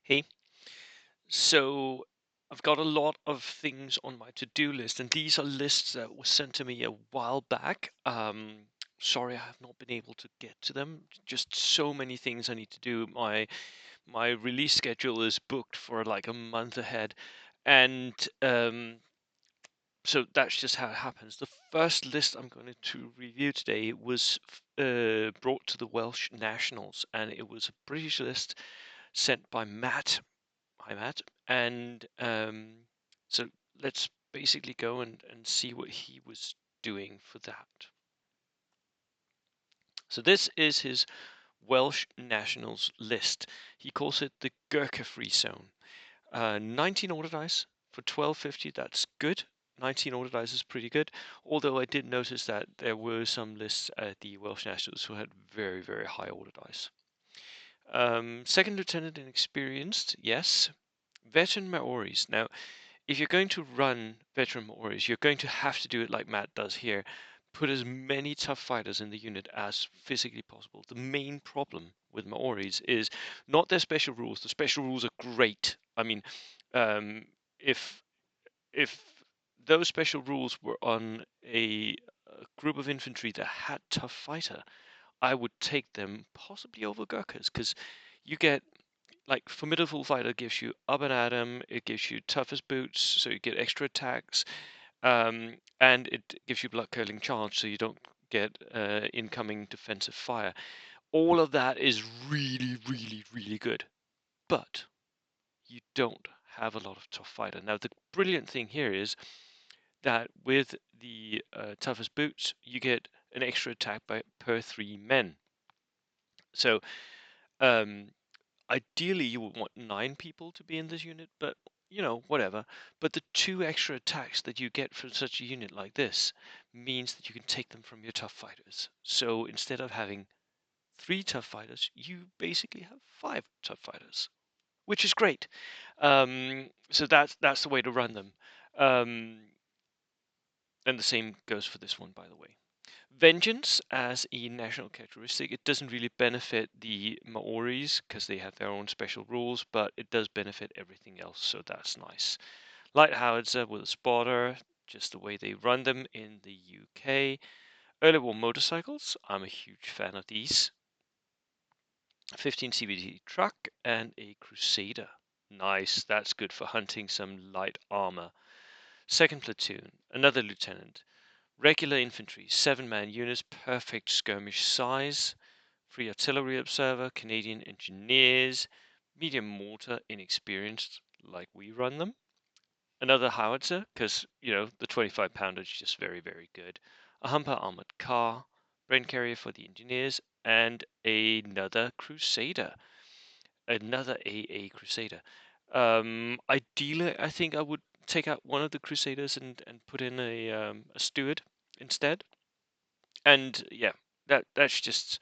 Hey, so I've got a lot of things on my to-do list, and these are lists that were sent to me a while back. Sorry, I have not been able to get to them. Just so many things I need to do. My release schedule is booked for like a month ahead, and so that's just how it happens. The first list I'm going to review today was brought to the Welsh Nationals, and it was a British list sent by Matt. Hi, Matt. And so let's basically go and see what he was doing for that. So this is his Welsh Nationals list. He calls it the Gurkha Free Zone. 19 order dice for 1250. That's good. 19 order dice is pretty good. Although I did notice that there were some lists at the Welsh Nationals who had very, very high order dice. Second lieutenant inexperienced, yes. Veteran Maoris. Now, if you're going to run veteran Maoris, you're going to have to do it like Matt does here. Put as many tough fighters in the unit as physically possible. The main problem with Maoris is not their special rules. The special rules are great. I mean, um, if if those special rules were on a group of infantry that had tough fighter, I would take them possibly over Gurkhas because you get like Formidable Fighter gives you up and atom, it gives you toughest boots, so you get extra attacks, and it gives you blood curling charge, so you don't get incoming defensive fire. All of that is really, really, really good, but you don't have a lot of tough fighter. Now, the brilliant thing here is that with the toughest boots, you get an extra attack per 3 men. So um, ideally, you would want 9 people to be in this unit, but whatever. But the 2 extra attacks that you get from such a unit like this means that you can take them from your tough fighters. So instead of having 3 tough fighters, you basically have 5 tough fighters, which is great. So that's the way to run them. Um, and the same goes for this one, by the way. Vengeance as a national characteristic, it doesn't really benefit the Maoris because they have their own special rules, but it does benefit everything else, so that's nice. Light howitzer with a spotter, just the way they run them in the UK. Early war motorcycles, I'm a huge fan of these. 15 CVT truck and a Crusader. Nice, that's good for hunting some light armor. Second platoon, another lieutenant. Regular infantry, 7-man units, perfect skirmish size. Free artillery observer, Canadian engineers, medium mortar, inexperienced, like we run them. Another howitzer, because, the 25-pounder is just very, very good. A Humper armored car, brain carrier for the engineers, and another Crusader. Another AA Crusader. Ideally, I think I would take out one of the Crusaders and put in a steward instead. And yeah, that's just.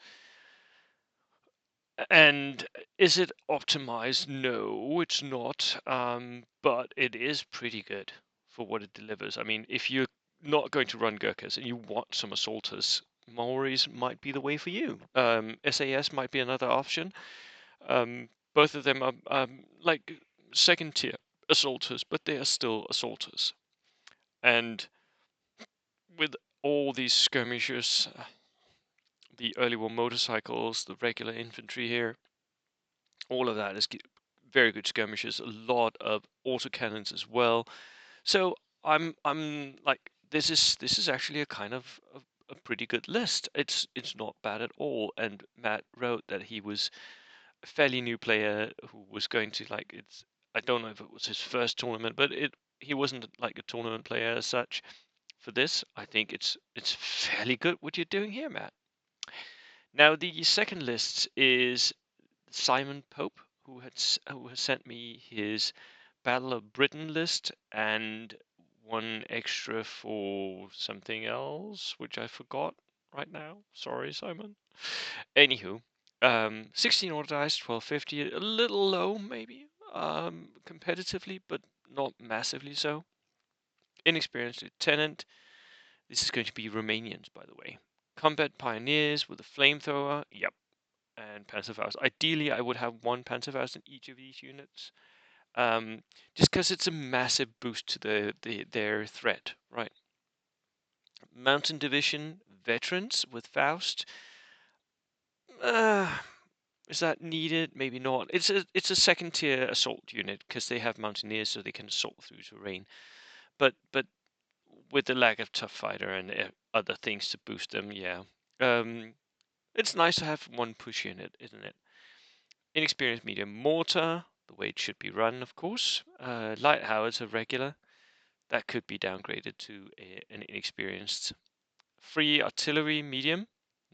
And is it optimized? No, it's not. But it is pretty good for what it delivers. I mean, if you're not going to run Gurkhas and you want some assaulters, Maoris might be the way for you. SAS might be another option. Both of them are like second tier assaulters, but they are still assaulters. And with all these skirmishers, the early war motorcycles, the regular infantry here, all of that is very good skirmishes. A lot of autocannons as well. So I'm like this is actually a kind of a pretty good list. It's not bad at all. And Matt wrote that he was a fairly new player who was going to like it's. I don't know if it was his first tournament, but he wasn't like a tournament player as such. For this, I think it's fairly good what you're doing here, Matt. Now the second list is Simon Pope, who has sent me his Battle of Britain list and one extra for something else, which I forgot right now. Sorry, Simon. Anywho, 16 order dice, 1250, a little low maybe, competitively, but not massively so. Inexperienced lieutenant. This is going to be Romanians, by the way. Combat pioneers with a flamethrower. Yep. and Panzerfaust. Ideally, I would have one Panzerfaust in each of these units, just because it's a massive boost to their threat, right? Mountain Division veterans with Faust. Is that needed? Maybe not. It's a second tier assault unit because they have mountaineers, so they can assault through terrain. But with the lack of tough fighter and other things to boost them, yeah. It's nice to have one push unit, isn't it? Inexperienced medium mortar, the way it should be run, of course. Light howitzer regular, that could be downgraded to an inexperienced. Free artillery medium,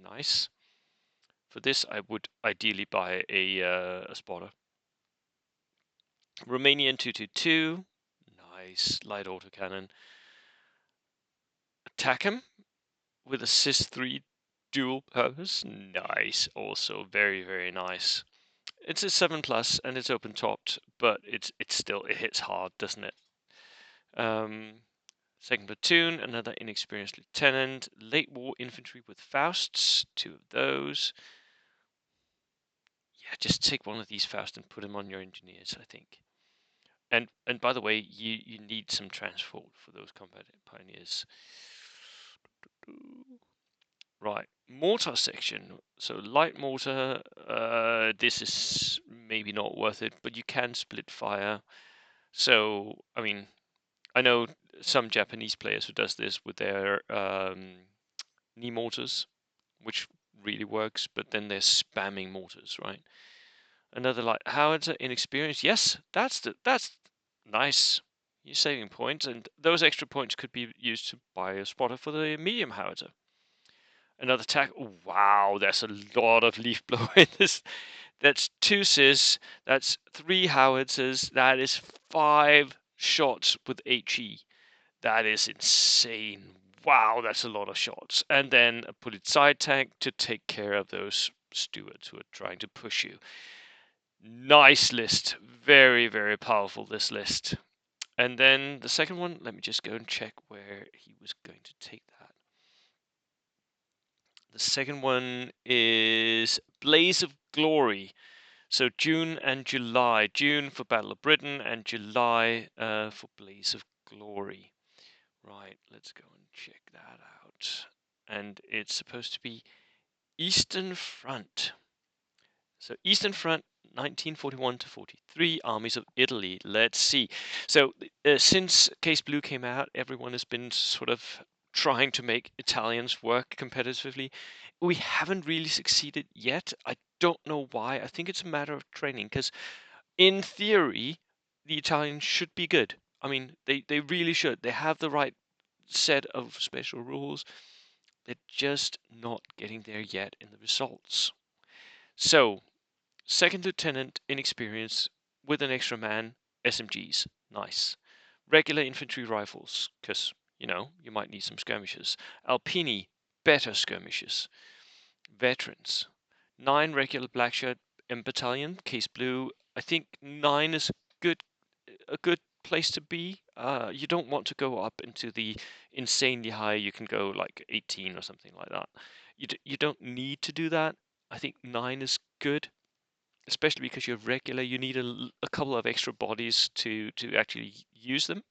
nice. For this, I would ideally buy a spotter. Romanian 222, nice. Light autocannon. Attack him with assist 3 dual purpose, nice. Also very, very nice. It's a 7+ and it's open topped, but it's still, it hits hard, doesn't it? Second platoon, another inexperienced lieutenant. Late war infantry with Fausts, 2 of those. Yeah, just take one of these Faust and put them on your engineers, I think. And by the way, you need some transport for those combat pioneers. Right, mortar section. So light mortar, this is maybe not worth it, but you can split fire. So, I mean, I know some Japanese players who does this with their knee mortars, which really works, but then they're spamming mortars, right? Another light howitzer, inexperienced. Yes, that's nice. You're saving points, and those extra points could be used to buy a spotter for the medium howitzer. Another attack. Oh, wow, that's a lot of leaf blow in this. That's 2 sis. That's 3 howitzers. That is 5 shots with HE. That is insane. Wow, that's a lot of shots. And then a bullet side tank to take care of those stewards who are trying to push you. Nice list. Very, very powerful, this list. And then the second one, let me just go and check where he was going to take that. The second one is Blaze of Glory. So June and July. June for Battle of Britain and July for Blaze of Glory. Right, let's go and check that out. And it's supposed to be Eastern Front. So Eastern Front, 1941 to 43, armies of Italy. Let's see. So since Case Blue came out, everyone has been sort of trying to make Italians work competitively. We haven't really succeeded yet. I don't know why. I think it's a matter of training because in theory, the Italians should be good. I mean, they really should. They have the right set of special rules. They're just not getting there yet in the results. So, second lieutenant inexperienced with an extra man, SMGs. Nice. Regular infantry rifles, because, you might need some skirmishes. Alpini, better skirmishes. Veterans. 9 regular black shirt M battalion, Case Blue. I think 9 is good a good place to be. You don't want to go up into the insanely high. You can go like 18 or something like that. You don't need to do that. I think 9 is good, especially because you're regular. You need a couple of extra bodies to actually use them.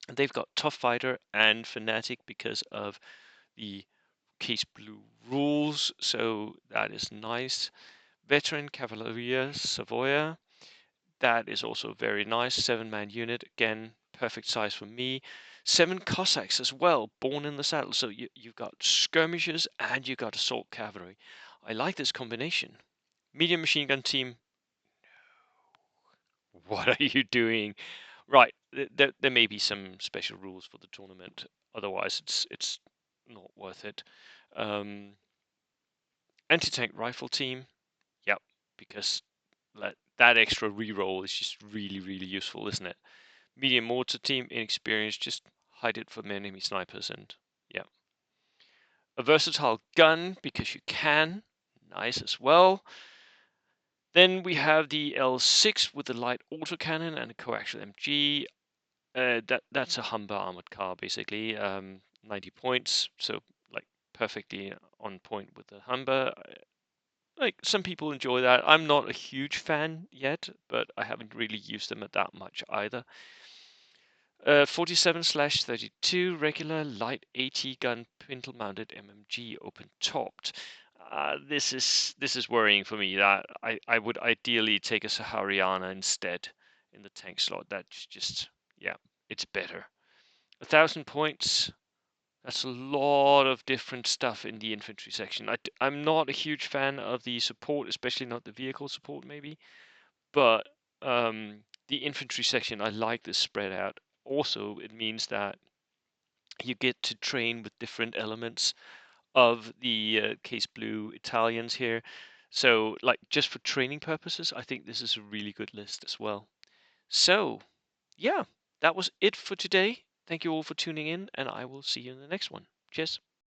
And they've got Tough Fighter and Fanatic because of the Case Blue rules, so that is nice. Veteran Cavalleria Savoia, that is also very nice. 7-man unit, again, perfect size for me. 7 Cossacks as well, born in the saddle. So you've got skirmishers and you've got assault cavalry. I like this combination. Medium machine gun team. What are you doing? Right, there may be some special rules for the tournament. Otherwise, it's not worth it. Anti-tank rifle team. Yep, because that extra reroll is just really, really useful, isn't it? Medium mortar team, inexperienced, just hide it from enemy snipers and yeah. A versatile gun, because you can. Nice as well. Then we have the L6 with the light autocannon and a coaxial MG. That's a Humber armored car, basically. 90 points, so like perfectly on point with the Humber. Like some people enjoy that. I'm not a huge fan yet, but I haven't really used them at that much either. 47/32 regular light 80 gun pintle mounted MMG open topped. This is worrying for me. That I would ideally take a Sahariana instead in the tank slot. That's just, yeah, it's better. 1,000 points. That's a lot of different stuff in the infantry section. I'm not a huge fan of the support, especially not the vehicle support, maybe. But the infantry section, I like this spread out. Also, it means that you get to train with different elements of the Case Blue Italians here. So, like, just for training purposes, I think this is a really good list as well. So, yeah, that was it for today. Thank you all for tuning in, and I will see you in the next one. Cheers.